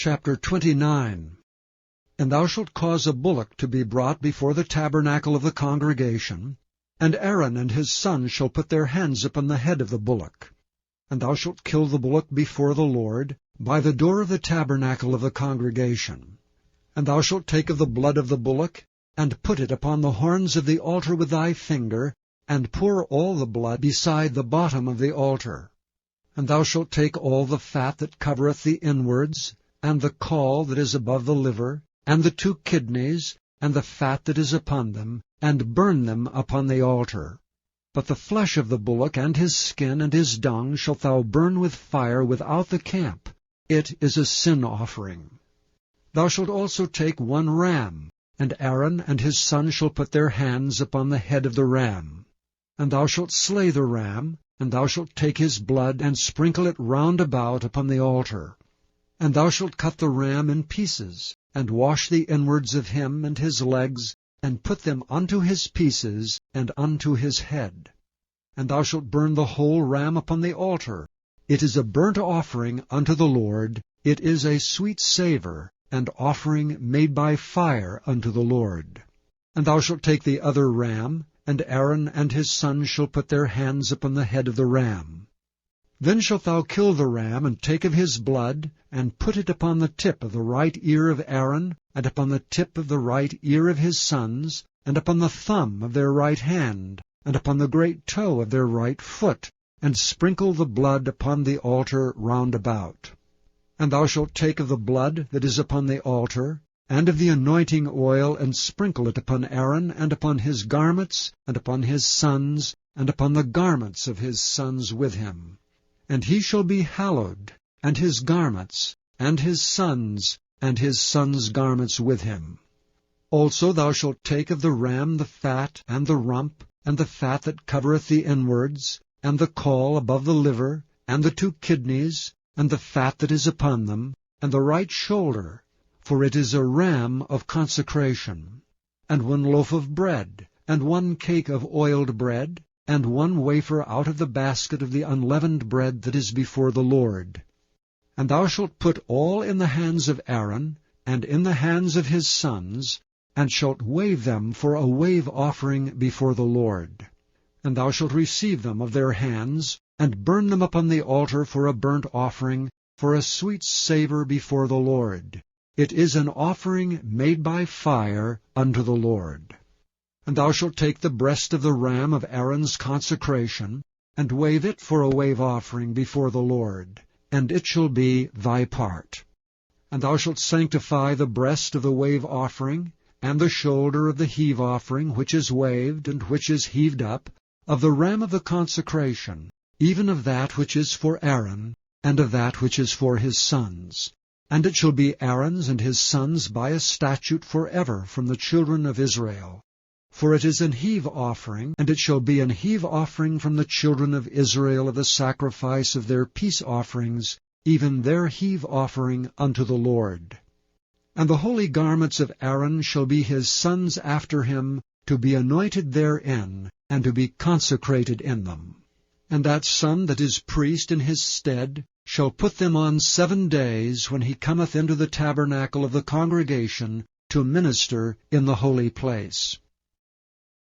Chapter 29. And thou shalt cause a bullock to be brought before the tabernacle of the congregation, and Aaron and his sons shall put their hands upon the head of the bullock. And thou shalt kill the bullock before the Lord, by the door of the tabernacle of the congregation. And thou shalt take of the blood of the bullock, and put it upon the horns of the altar with thy finger, and pour all the blood beside the bottom of the altar. And thou shalt take all the fat that covereth the inwards, and the caul that is above the liver, and the 2 kidneys, and the fat that is upon them, and burn them upon the altar. But the flesh of the bullock and his skin and his dung shalt thou burn with fire without the camp. It is a sin offering. Thou shalt also take 1 ram, and Aaron and his sons shall put their hands upon the head of the ram. And thou shalt slay the ram, and thou shalt take his blood, and sprinkle it round about upon the altar. And thou shalt cut the ram in pieces, and wash the inwards of him and his legs, and put them unto his pieces, and unto his head. And thou shalt burn the whole ram upon the altar. It is a burnt offering unto the Lord. It is a sweet savour, and offering made by fire unto the Lord. And thou shalt take the other ram, and Aaron and his sons shall put their hands upon the head of the ram. Then shalt thou kill the ram, and take of his blood, and put it upon the tip of the right ear of Aaron, and upon the tip of the right ear of his sons, and upon the thumb of their right hand, and upon the great toe of their right foot, and sprinkle the blood upon the altar round about. And thou shalt take of the blood that is upon the altar, and of the anointing oil, and sprinkle it upon Aaron, and upon his garments, and upon his sons, and upon the garments of his sons with him. And he shall be hallowed, and his garments, and his sons' garments with him. Also thou shalt take of the ram the fat, and the rump, and the fat that covereth the inwards, and the caul above the liver, and the 2 kidneys, and the fat that is upon them, and the right shoulder, for it is a ram of consecration, and 1 loaf of bread, and 1 cake of oiled bread, and 1 wafer out of the basket of the unleavened bread that is before the Lord. And thou shalt put all in the hands of Aaron, and in the hands of his sons, and shalt wave them for a wave offering before the Lord. And thou shalt receive them of their hands, and burn them upon the altar for a burnt offering, for a sweet savour before the Lord. It is an offering made by fire unto the Lord. And thou shalt take the breast of the ram of Aaron's consecration, and wave it for a wave offering before the Lord, and it shall be thy part. And thou shalt sanctify the breast of the wave offering, and the shoulder of the heave offering, which is waved, and which is heaved up, of the ram of the consecration, even of that which is for Aaron, and of that which is for his sons. And it shall be Aaron's and his sons by a statute forever from the children of Israel. For it is an heave offering, and it shall be an heave offering from the children of Israel of the sacrifice of their peace offerings, even their heave offering unto the Lord. And the holy garments of Aaron shall be his sons after him, to be anointed therein, and to be consecrated in them. And that son that is priest in his stead shall put them on 7 days, when he cometh into the tabernacle of the congregation to minister in the holy place.